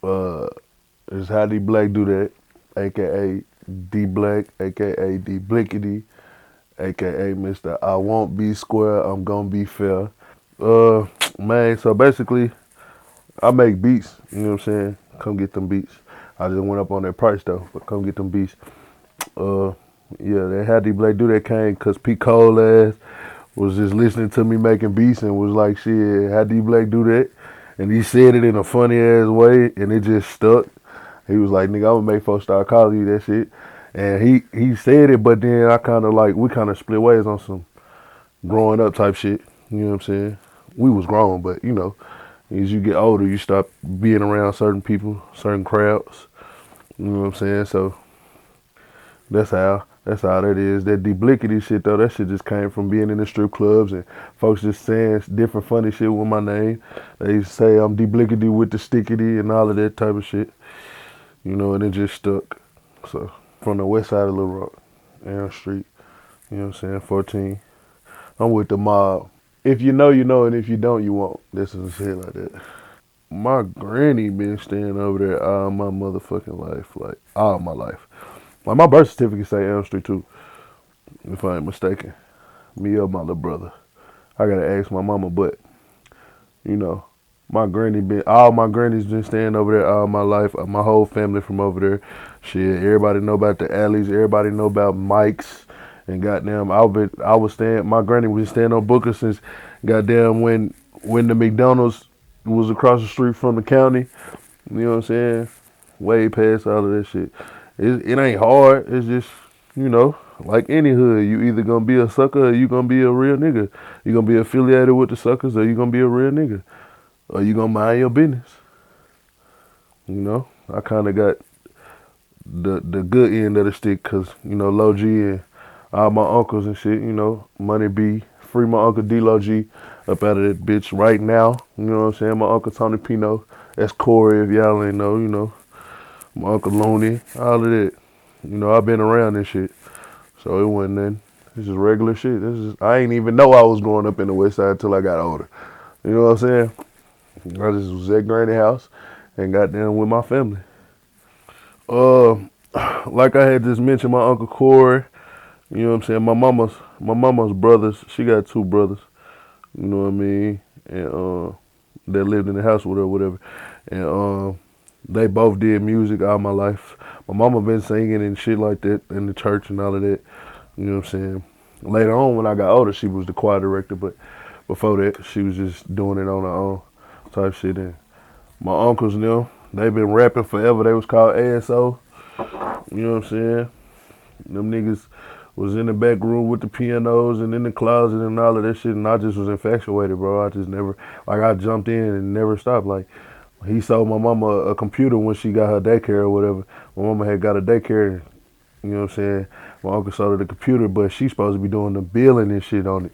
Uh, it's how D.Black do that, aka D.Black, aka D.Blickity, aka Mr. I won't be square, I'm gonna be fair. Uh, man, so basically, I make beats, you know what I'm saying? Come get them beats. I just went up on that price though, but come get them beats. Uh, yeah, they had D.Black do that came because P. Cole ass was just listening to me making beats and was like, shit, how D.Black do that? And he said it in a funny ass way and it just stuck. He was like, nigga, I'm gonna make folks start calling you that shit. And he said it, but then I kind of like, we kind of split ways on some growing up type shit. You know what I'm saying? We was grown, but you know, as you get older, you stop being around certain people, certain crowds. You know what I'm saying? So that's how that is. That duplicity shit though, that shit just came from being in the strip clubs and folks just saying different funny shit with my name. They say I'm duplicity with the stickity and all of that type of shit. You know, and it just stuck. So from the west side of Little Rock, Indastreet, you know what I'm saying, 14. I'm with the mob. If you know, you know, and if you don't, you won't. This is shit like that. My granny been staying over there all my motherfucking life, like all my life. Like my birth certificate say Elm Street too, if I ain't mistaken. Me or my little brother. I gotta ask my mama, but you know, all my grannies been staying over there all my life. My whole family from over there. Shit, everybody know about the alleys. Everybody know about Mike's. And goddamn, I was staying. My granny was staying on Booker since goddamn when the McDonald's was across the street from the county. You know what I'm saying? Way past all of that shit. It ain't hard. It's just, you know, like any hood, you either gonna be a sucker or you gonna be a real nigga. You gonna be affiliated with the suckers or you gonna be a real nigga. Or you gonna mind your business. You know? I kinda got the good end of the stick because, you know, Low G and all my uncles and shit, you know, Money B, free my uncle D-Lo G up out of that bitch right now. You know what I'm saying? My uncle Tony Pino. That's Corey if y'all ain't know, you know. My Uncle Looney, all of that. You know, I've been around this shit. So it wasn't nothing. It's just regular shit. I ain't even know I was growing up in the West Side until I got older. You know what I'm saying? I just was at Granny house and got down with my family. Uh, like I had just mentioned, my Uncle Corey, you know what I'm saying? My mama's brothers, she got two brothers, you know what I mean? And that lived in the house with her or whatever. And they both did music all my life. My mama been singing and shit like that in the church and all of that. You know what I'm saying? Later on when I got older, she was the choir director, but before that, she was just doing it on her own type shit. And my uncles and them, they been rapping forever. They was called ASO. You know what I'm saying? Them niggas was in the back room with the pianos and in the closet and all of that shit, and I just was infatuated, bro. I just never, like, I jumped in and never stopped. Like, he sold my mama a computer when she got her daycare or whatever. My mama had got a daycare, you know what I'm saying? My uncle sold her the computer, but she's supposed to be doing the billing and shit on it,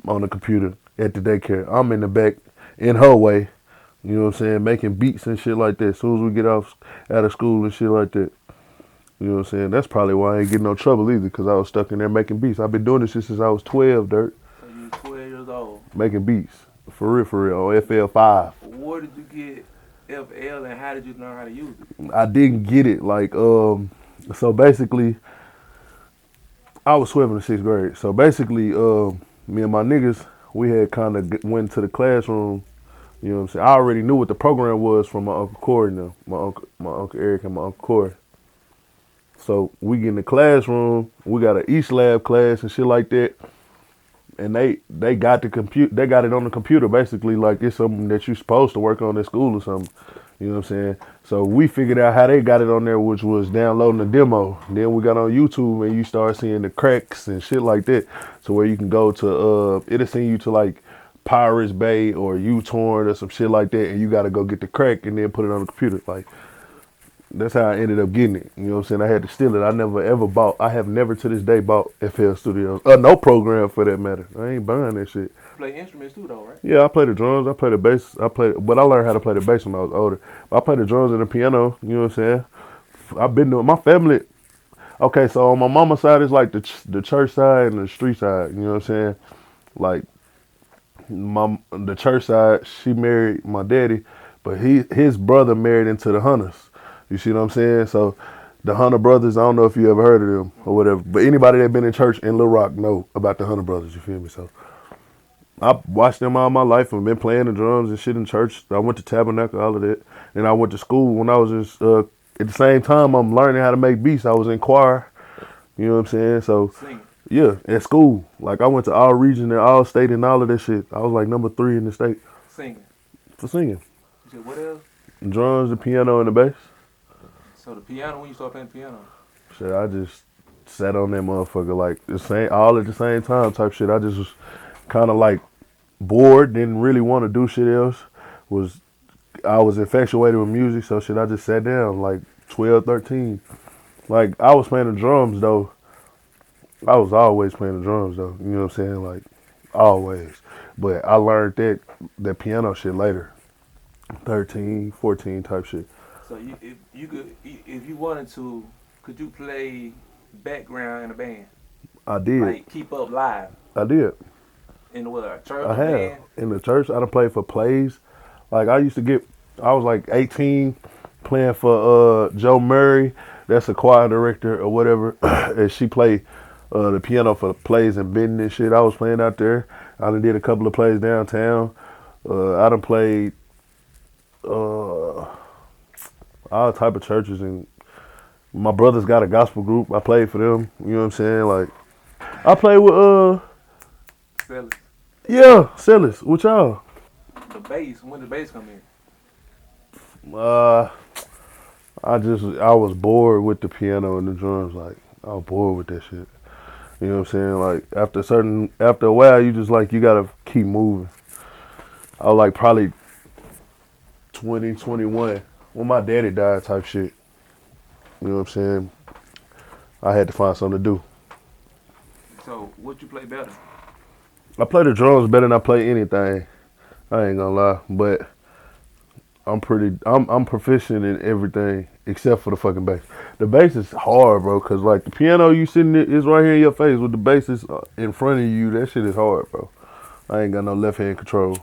on the computer at the daycare. I'm in the back, in her way, you know what I'm saying, making beats and shit like that. As soon as we get off out of school and shit like that. You know what I'm saying? That's probably why I ain't getting no trouble either, because I was stuck in there making beats. I've been doing this shit since I was 12, Dirt. So you 12 years old. Making beats. For real, on FL5. Where did you get FL and how did you learn how to use it? I didn't get it. Like, so basically, I was 12 in the sixth grade. So basically, me and my niggas, we had kind of went to the classroom. You know what I'm saying? I already knew what the program was from my Uncle Corey now. My Uncle Eric and my Uncle Corey. So we get in the classroom, we got an East Lab class and shit like that. And they got they got it on the computer basically like it's something that you're supposed to work on at school or something. You know what I'm saying? So we figured out how they got it on there, which was downloading the demo. Then we got on YouTube and you start seeing the cracks and shit like that. So where you can go to it'll send you to like Pirates Bay or U-Torn or some shit like that, and you gotta go get the crack and then put it on the computer. Like that's how I ended up getting it. You know what I'm saying? I had to steal it. I never ever bought. I have never to this day bought FL Studios. No program for that matter. I ain't buying that shit. You play instruments too, though, right? Yeah, I play the drums. I play the bass. But I learned how to play the bass when I was older. I play the drums and the piano. You know what I'm saying? I've been doing my family. Okay, so on my mama's side it's like the church side and the street side. You know what I'm saying? Like the church side, she married my daddy, But his brother married into the Hunters. You see what I'm saying? So the Hunter brothers, I don't know if you ever heard of them or whatever, but anybody that been in church in Little Rock know about the Hunter brothers. You feel me? So I watched them all my life and been playing the drums and shit in church. I went to Tabernacle, all of that, and I went to school when I was at the same time I'm learning how to make beats. I was in choir. You know what I'm saying? So Singing. yeah, at school, like I went to all region and all state and all of that shit. I was like number 3 in the state Singing. for singing. You said what else? Drums, the piano, and the bass. So the piano, when you start playing piano? Shit, I just sat on that motherfucker like the same, all at the same time type shit. I just was kind of like bored, didn't really want to do shit else. I was infatuated with music, so shit, I just sat down like 12, 13. Like I was playing the drums though. I was always playing the drums though. You know what I'm saying? Like always. But I learned that piano shit later. 13, 14 type shit. So if you wanted to, could you play background in a band? I did. Like keep up live I did. in what, a church? I a have. band? In the church, I done played for plays. Like I was like 18 playing for Joe Murray. That's a choir director or whatever. And she played the piano for plays in Benton and shit. I was playing out there. I done did a couple of plays downtown. I done played all type of churches, and my brother's got a gospel group. I played for them. You know what I'm saying? Like I played with Fellas. Sellers with y'all. The bass. When did the bass come in? I was bored with the piano and the drums. Like I was bored with that shit. You know what I'm saying? Like after a while, you just like you gotta keep moving. I was like probably 20, 21 when my daddy died type shit. You know what I'm saying? I had to find something to do. So what you play better? I play the drums better than I play anything. I ain't gonna lie, but I'm proficient in everything except for the fucking bass. The bass is hard, bro, cause like the piano you sitting there is right here in your face. With the bass is in front of you, that shit is hard, bro. I ain't got no left hand control.